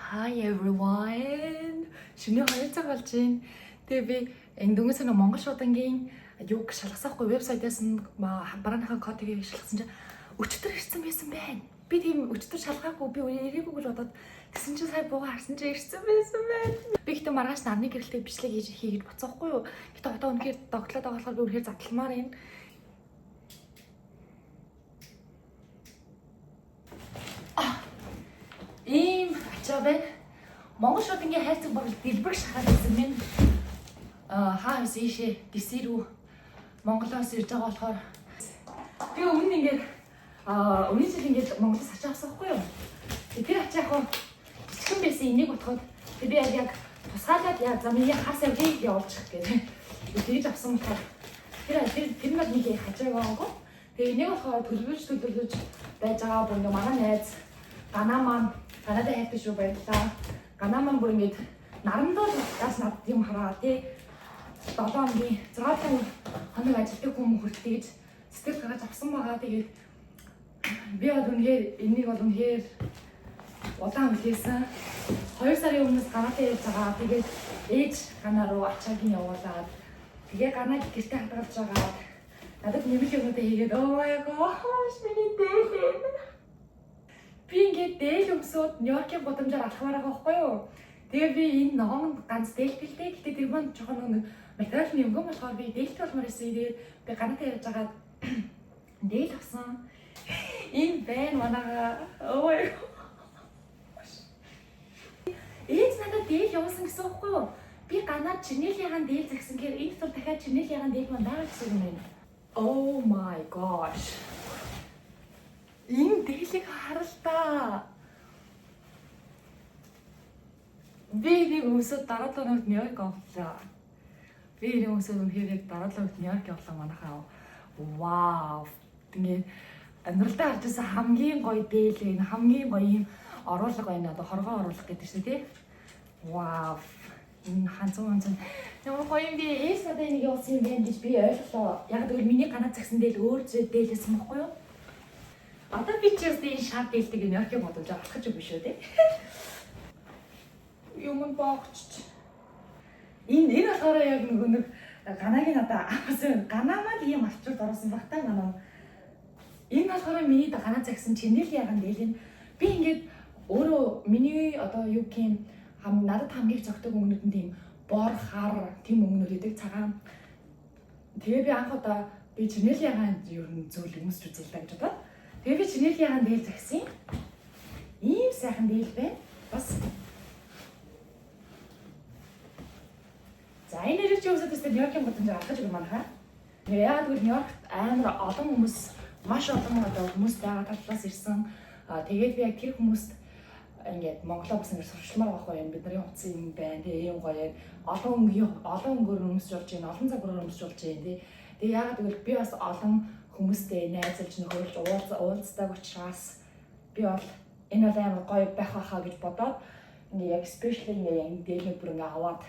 Hi everyone. Шинэ 2 цаг болж байна. Тэгээ би дөнгөс нэг Монгол шуудангийн юг шалгасаахгүй вебсайтаас нь барааныхаа кодыг шалгасан чинь өчтөр ирсэн байсан байна. Би тийм өчтөр шалгаагүй би ирээгүй гэж бодоод тэгсэн чинь сая бууга харсан чинь ирсэн байсан байна. Би гэхдээ маргааш нарны гэрэлтэй бичлэг хийж боцоохгүй юу. Гэтэ одоо үнэхээр догтлоод байгаа болохоор би үнэхээр задлмаар байна. Ийм ачаа байна. Монгол шуудангийн хайрцаг бол дэлбэг шахаад байсан минь хаа байсан ийшээ гисэр үү Монголоос ирж байгаа болохоор би өмнө ингээд өмнө жил ингээд Монголоос ачаа авсан байхгүй юу. Тэр ачаа яг жижигхэн байсан энийг бодоход би яг тусгаалаад яа за миний хасаа хийг явуулчих гэдэг. Тэгж авсан болохоор тэр нэг нэг хажааг аваагүй. Тэгээ энийг болохоор төлөвлөж байж байгаа бүр ингээд манай найз Ганаа маань Канада хайртай шүү баярлалаа. Ганаа маань бүр ингэж нарандаа газ над юм хараа тий. 7 хоногийн 6 хоног ажилтдаг хүмүүс хүртэл гэж сэтгэл гаргаж авсан байгаа. Тэгээд би бол үнэхээр энийг бол үнэхээр удаан хүлээсэн. 2 сарын өмнөөс Канадад явж байгаа. Тэгээд ээж Ганаа руу ачаагийн явуулаад тэгээ Ганааг гэртээ хадгалж байгаа. Надад нэмэлт юмудаа хийгээд oh my gosh миний дээлээ. Би ингээд дээл өмсөд Нью-Йоркийн гудамжаар алхмаар байгаа байхгүй юу? Тэгээ би энэ ногоон ганц дээлтэлтэй. Гэтэ тэр маань жоохон нэг материал нь өнгөн болохоор би дээлт болмоор байсан. Тэгээд би Канадад явж байгаа дээл авсан. Энэ байна манайгаа. Ой. Ээж надад дээл явуулсан гэсэн үг байхгүй юу? Би Канадад чинэлийнхэн дээл загсан гэхээр энэ тул дахиад чинэлийнхэн дээл маань байгаа гэсэн юм байна. Oh my gosh. Энэ дээлийг харалтаа. Би нэг өмсөд дараа дараад Нью-Йорк явлаа. Би нэг өмсөд үнэхээр дараа дараад Нью-Йорк явлаа манайхаа. Вау. Тэгээд амьдралдаа харж байсан хамгийн гоё дээл энэ хамгийн гоё юм оруулга байна. Одоо хоргоо оруулах гэдэг чинь тий. Вау. Энэ ханцан ямар гоё юм би ээс надад нэг явуулсан юм байна гэж би ойлголоо. Яг тэгвэл миний Канад загсан дээл өөр зүйл дээлсэн баггүй юу? Одоо би ч яст энэ шар дээлдэг Нью-Йоркийн бодож авах гэж биш үү те. Юм боогч. Энэ болохоор яг нэг Ганагийн одоо авсан Ганаа маань ийм алчууд орсон баг та Ганаа. Энэ болохоор миний Ганаа загсан чинэл яган дээл нь би ингээд өөрөө миний одоо юу гэх юм надад хамгийн зөгтөг өнгөнүүд нь тийм бор хар тийм өнгөнүүд гэдэг цагаан. Тэгээ би анх одоо би чинэл яган ер нь зүйл өмсч үзэл та гэж бодоод тэгээ би чинэлийнхэн дээл загсан. Ийм сайхан дээл байна. Бас. За энэ нэр чи үсэд тест Нью-Йоркийн гудамж авах гэж манайхаа. Яг тэгвэл Нью-Йоркт амар олон хүмүүс, маш олон одоо хүмүүс байгаа талаас ирсэн. Тэгээд би яг тэр хүмүүст ингээд Монголоо бас ингэ сурчмаар авах юм. Бидний утсан юм байна. Тэгээ ийм гоё олон өнгөөр өмсөж болж байна. Олон цагаар өмсөж болж байна тий. Тэгээ яг тэгвэл би бас олон хүмүүстэй найзалж нөхөрлж уулздаг учраас би бол энэ бол амар гоё байх байхаа гэж бодоод ингээ яг спешиал ингээ дээлээ бүр ингээ аваад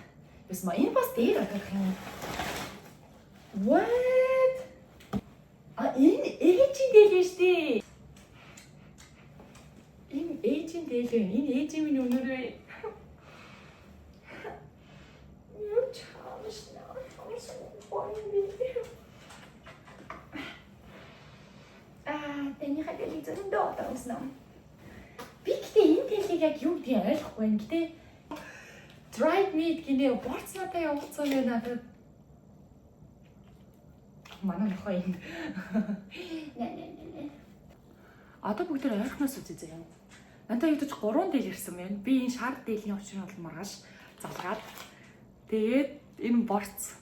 бисма энэ бас дээр авах юм. What? Энэ ээжийн дээлээ штэ. Энэ ээжийн дээлээ. Энэ ээжийн минь өнөрөө. Юу чамш наа. Тэний хадгалыг зөндөө оруулсан. Би гэхдээ энэ тэлийг яг юу гэдгийг ойлгохгүй юм. Гэтэ dried meat гинэ борцнаатай явуулсан байна надад. Манай нөхөө юм. Не. Одоо бүгд ойлгохноос үзье заяа. Надад юу ч 3 дээл ирсэн байна. Би энэ шар дээлийн учрыг бол маргааш залгаад тэгээд энэ борц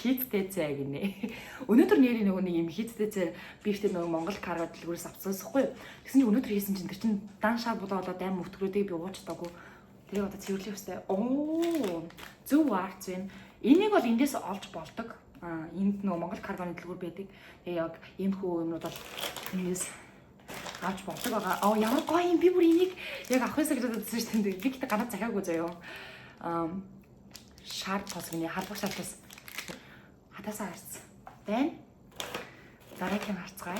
хийдтэй цай гинэ. Өнөөдөр нэрийн нэг юм хийдтэй цай бифтэй нөгөө Монгол карго дэлгүүрээс авцаасахгүй. Тэгсэн чинь өнөөдөр хийсэн чинь тэр чинь дан шар болоод аим өвтгөрөөдөө би уучтаагүй. Тэгээ одоо цэвэрлэх ёстой. Оо зөв арц байна. Энийг бол эндээс олж болдог. Энд нөгөө Монгол каргоны дэлгүүр байдаг. Тэгээ яг ийм хүү юмнууд бол эндээс авч болдог байгаа. Оо ямар гоё юм би бүр энийг яг авах ёстой гэж бодсон шүү дээ. Би гэдэг гадаад захиагүй заяа. Шар тосгоны халбар шартаас хатасаа харц. Байна. Дараагийн харцгаая.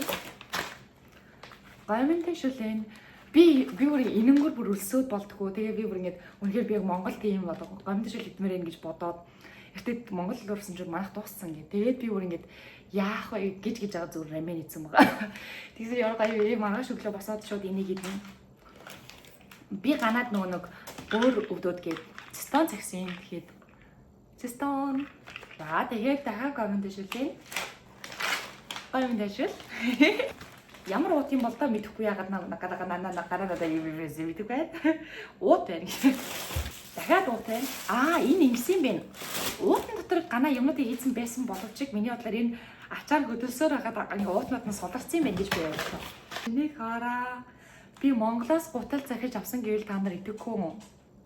Гоминтэй шүлэн Би бүр энэнгөр бүр өлсөөд болдгоо. Тэгээ би бүр ингэж үнэхээр би яг Монгол тийм болоо гомдшил идмээр ингэж бодоод эртэд Монгол орсон чинь манайх дууссан гэ. Тэгээд би бүр ингэж яах вэ гэж байгаа зүгээр рамен ийсэн байгаа. Тэгсэн ямар гоё маргааш өглөө босоод шууд энийг идэн. Би ганаад нөгөө нэг өөр өвдөд гээд цистон цагсын тэгэхэд цистон. За тэгээд дахиад гомдшилээ. Гомдшил. Ямар уут юм бол та мэдэхгүй яагаад гараа юм мэдгүй. Уут байна. Дахиад уут байна. Энэ ингэсэн юм байна. Уутны дотор гана юмнуудыг хийсэн байсан боловч миний бодлоор энэ ачаар хөдөлсөөр хагаад уутнууд нь суларсан юм байна гэж би бодлоо. Энийг хараа. Би Монголоос гутал захиж авсан гэвэл та нар идэхгүй юм.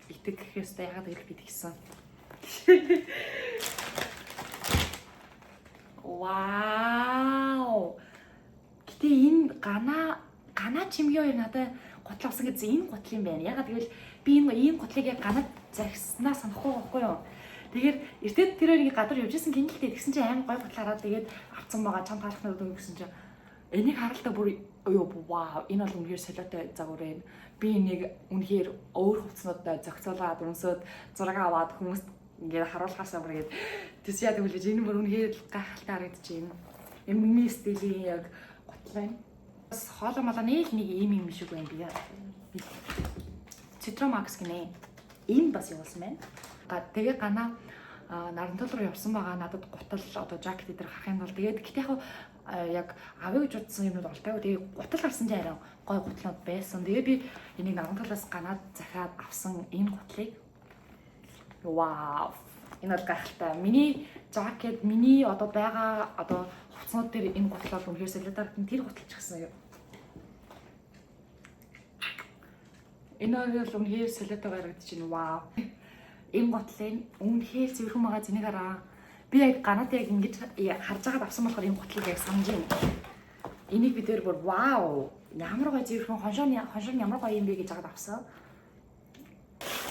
Идэх гэхээсээ яагаад гэж би тэгсэн. Вау. Гэтэ энэ гана чимгээ надад гутал авсан гэж энэ гутал юм байна. Ягаад гэвэл би энэ гутлыг яг ганад захиснаа санахгүй байхгүй юу. Тэгэхээр эртэд тэр хоёрыг гадар явж исэн гинэлтэй тэгсэн чинь аим гой гутал хараад тэгээд авцсан байгаа чам таалахнаа өгнө гэсэн чинь энийг харалтаа бүр вау энэ бол үнэхээр солиотой загвар байна. Би энийг үнэхээр өөр хувцснуудад зохицуулаад өнсөд зураг аваад хүмүүст ингээд харуулахаасаа бүр ингээд тэс яадаг үлээж энэ бүр үнэхээр гайхалтай харагдчихээн. Эмми стилийн яг гутал байна. Бас хоолой малаа нэг ийм шиг байна би. Citromax гинэ. Энэ бас явуулсан байна. Тэгээ гана нарантал руу явсан байгаа надад гутал одоо жакет дээр харахын бол тэгээд гэтээ яг авъя гэж утсан юмуд олтайг. Тэгээ гутал харсан чинь арай гой гутлууд байсан. Тэгээ би энийг наранталаас ганаад захиад авсан энэ гутлыг вау. Энэ бол гайхалтай. Миний жакет, миний одоо байгаа одоо хувцснууд дээр энэ гутлаа үнэхээр солиотой тэр гуталч гисэн юу. Энэ бол үнэхээр солиотой гарагдаж байна. Вау. Энэ гутлын үнэхээр зөвхөн байгаа зэнийг хараа. Би яг ганаад яг ингэж харж байгаад авсан болохоор энэ гутлыг яг санаж байна. Энийг бид өөр бүр вау. Ямар гоё зөвхөн хоншоо ямар гоё юм бэ гэж хагаад авсан.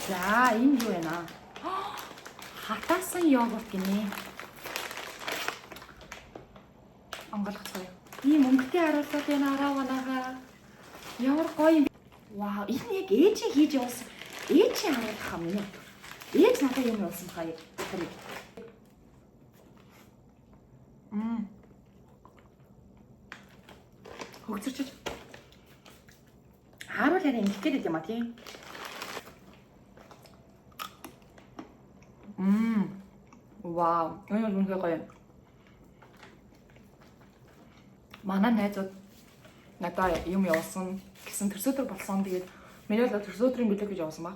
За энэ юу вэ наа? Хатаасан йогурт гинэ. Онголгоцгой. Ийм өнгөтэй харуултууд байна араа манайхаа. Ямар гоё юм. Вау, энэ яг ээжийн хийж явуулсан. Ээжийн харуулах юм нэ. Ээж надад юм явуулсан хаа. Хөгцөрч. Харуул харин ингэх гээд юм а тийм. Вау, энэ үнэхээр гоё. Манай найзууд надад юм явуулсан гэсэн төрсөдөр болсон. Тэгээд миний л төрсөдрийн билет гэж явуулсан ба.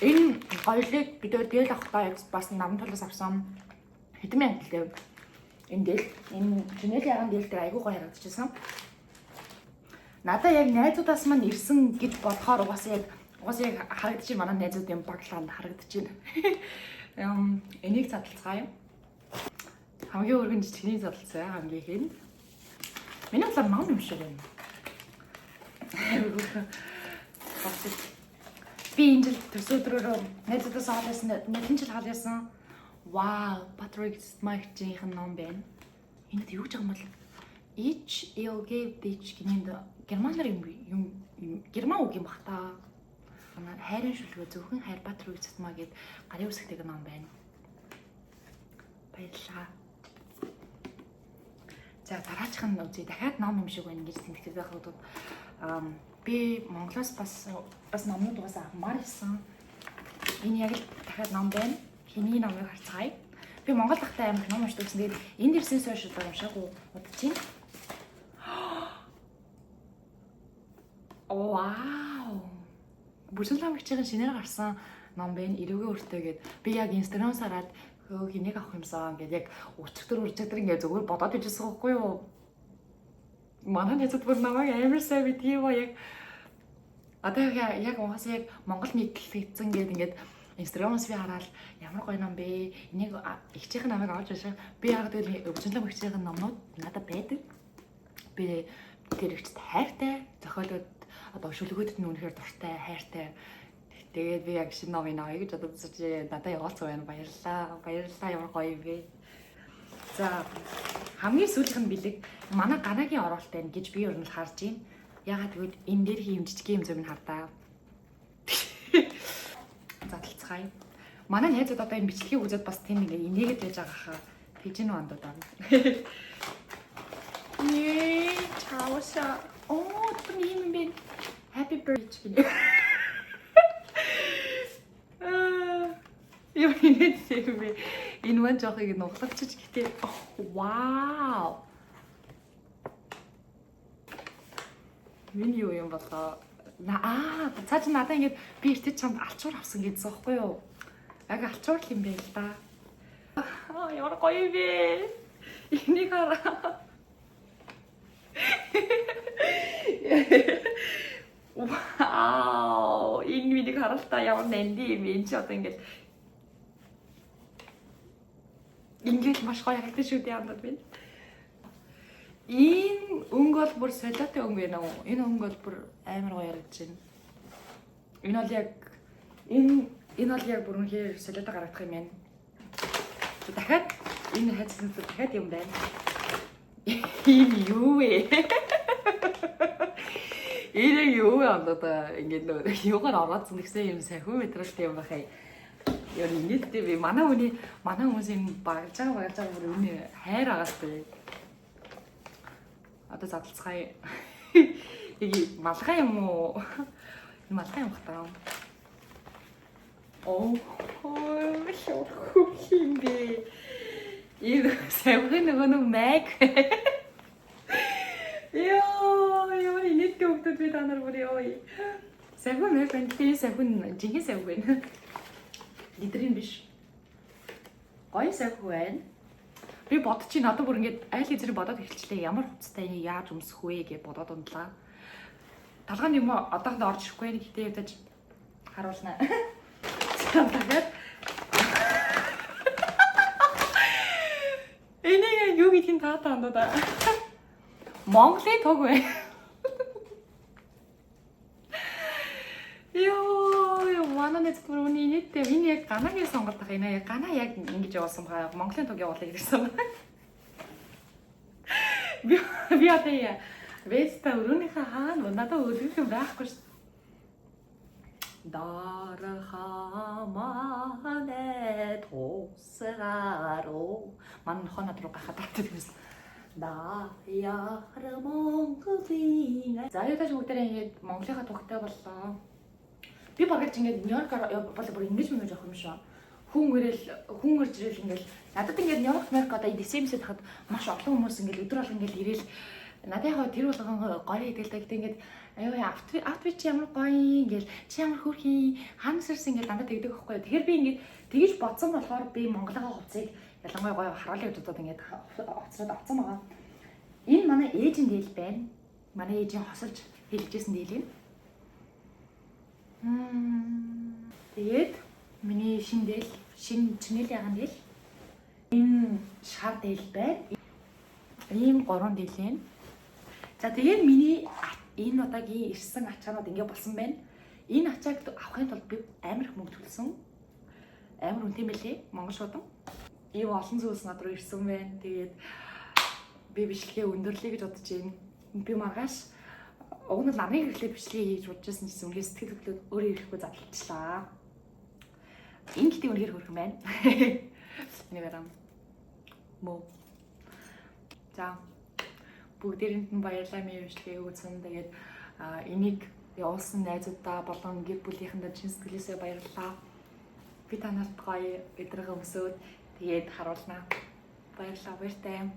Энэ гоёлыг бид дээл авахтаа бас намын тулаас авсан. Хэдэн мянга гэлээ. Энэ дээл энэ Chanel яган дээл дээр айгүй гоё харагдчихсан. Надад яг найзуудаас мань ирсэн гэж бодохоор угаасаа яг харагдчих манай найзуудын баглаанд харагдчих. Энийг задлцгаая. Хамгийн өргөн жижигний задлцаа хамгийн ихэнд. Миний бодлоор ном юм шиг байна. Би энэ жил төсөөдрөөр найзуудаас авсан нэгэн жил хаалсан. Вау, Patrick Smith-ийн ном байна. Энд юу гэж байгаа юм бол each will give each гинэнд германаар юм герман үг юм бах та. Хайрын шүлгөө зөвхөн хайр Patrick Smith гээд гарын үсгдэг ном байна. Баярлалаа. За дараачих нь үзье. Дахиад ном юм шиг байна гэж тэмдэглэж байх удаа би Монголоос бас номнууд угаасаа авмаар байсан. Энэ яг л дахиад ном байна. Хэний номыг харцгаая. Би Монгол дахтай амар ном уншдаг гэсэн. Тэгээд энд ирсэнээс хойш уншаагүй удаж байна. Вау. Бүжинламгчийн шинээр гарсан ном байна. Эрүүгийн өртөө гээд би яг Instagram-аас хараад хэнийг авах юмсан гэдэг яг өчтөр ингээд зөвхөн бодоод ижсэн байхгүй юу? Манай нэтэд бүр намайг амар сайн битгийвоо яг одоо яг угаасаа яг Монгол нийтлэгдсэн гэдэг ингээд Instagram-аас би хараад ямар гоё ном бэ? Энийг ихчийн намайг авч уншаа. Би яг тэгэл бүжинламгчийн номнууд надад байдаг. Би тэр ихчд хайртай, зохиолууд одоо шүлгүүдэд нь үнэхээр дуртай, хайртай. Тэгээд би яг шинэ номыг авъя гэж бодож надад явуулсан байна. Баярлалаа. Баярлалаа ямар гоё юм бэ. За хамгийн сүүлийнх нь бэлэг манай Ганагийн оролт байна гэж би ер нь харж байна. Ягаад гэвэл энэ дээр хийм жижиг юм зөв нь хардаа. Задлцгаая. Манай найзууд одоо энэ бичлэгийг үзээд бас тийм ингээ инээгээд байж байгаа хаа. Тэгж нүү андууд байна. Нээ, чаоша. Оо, тэр юм бэ. Happy birthday. Юу юм бэ? Энэ мань жоохыг нуглагчиж гэтээ. Вау. Миний юу юм болоо. Цааш надаа ингэж би эртэж чамд алчуур авсан гэдсэн байхгүй юу? Яг алчуур юм байл та. Ямар гоё бэ? Энийг хараа. Вау! Энэ видеог харалтаа ямар нэнди юм энэ ч одоо ингээл маш гоё харагдаж шүү дээ амдад байна. Энэ өнгө бол бүр солиотой өнгө байна уу? Энэ өнгө бол бүр амар гоё харагдаж байна. Энэ бол яг бүр үнэхээр солиотой гаргах юм байна. Дахиад энэ хайцсан дахиад юм байна. Ийм юу вэ? Энэ юу юм да ингээд нөө юугаар ороодсон гэсэн юм сахиу метрэлтэй юм бахай. Яа нийтдээ би манай хүмүүсийн багж байгаа бүр үнэ хайр агаастай. Одоо задлцгаая. Ийг малгай юм уу? Энэ малгай юм бах таа. Оо хин бэ. Энэ савхын нөгөө мэг. Яа нийтдээ өгдөд би танаар бүр ёо. Савхын мэг бэнтэй савхын жинхэнэ савх байна. Литрийн биш. Гоё савх байна. Би бодчих надад бүр ингээд айл хэзээ бодоод эхэлчлээ. Ямар хуцтай энийг яаж өмсөх вэ гэж бодоод ундлаа. Талгааны юм одоохондоо орж ирэхгүй нэг хитээ явдаж харуулнаа. Тэгээд энийг юу гэдгийг таатаа андаа. Монголын тог вэ? Йоо, манайд түрүүний нийтдээ энэ яг ганагийн сонголт ах энэ яг гана яг ингэж явуулсан байгаа. Монголын тог явуулъя гэсэн. Би одоо веста өрөөнийхөө хаана надад өдөрөх юм байхгүй шүү. Дарахамане тосгаро ман хоноод руу гахаад тавьчихсан. Да яар Монголын. За яа тааш бүгдээрээ ингэж Монголынхаа тогтой боллоо. Би багаж ингэж Нью-Йоркаар бол бүр ингэж мэж авах юм шүү. Хүн ирэл ингээл надад ингээд Нью-Йорк одоо дисемберт хахад маш олон хүмүүс ингээд өдөр болго ингээд ирээл надад яг тэр болгон гоё идэл та гэдэг ингээд аюу outfit чи ямар гоё ингээл чи ямар хөрхий ханасэрс ингээд дандаа тэгдэг байхгүй. Тэгэхээр би ингээд тэгэж бодсон болохоор би Монголынхаа хувцсыг ялангуяа гоё харуулын удаад ингээд хоцроод авсан байгаа. Энэ манай ээжийн дээл байна. Манай ээжийн хосолж хэлжсэн дээл юм. Тэгээд миний шинэ дээл шинэ чинэл яган дээл. Энэ шар дээл байна. Ийм 3 дээл байна. За тэгээд миний энэ удаагийн ирсэн ачаанууд ингэ болсон байна. Энэ ачааг авахын тулд би амар их мөнгө төлсөн. Амар үнэтэй мэлээ Монгол шуудан. Ийм олон зүйлс над руу ирсэн байна. Тэгээд би бичлэгээ өндөрлөе гэж бодож байна. Би маргааш уг нь намын хэрэглээ бичлэгээ хийж бодож байсан гэсэн үнээр сэтгэл хөдлөлд өөрөө ирэхгүй задлалчлаа. Энэ гэдэг үнээр хөрхөн байна. Энийг арам мөө. За бүгдээрэнд нь баярлалаа миний бичлэгийг үзсэн. Тэгээд энийг явуулсан найзуудаа болон гэр бүлийнхэндээ чин сэтгэлээсээ баярлалаа. Би танарт гоё өдрөг өмсөөд тэгээд харуулнаа. Баярлалаа баяртай.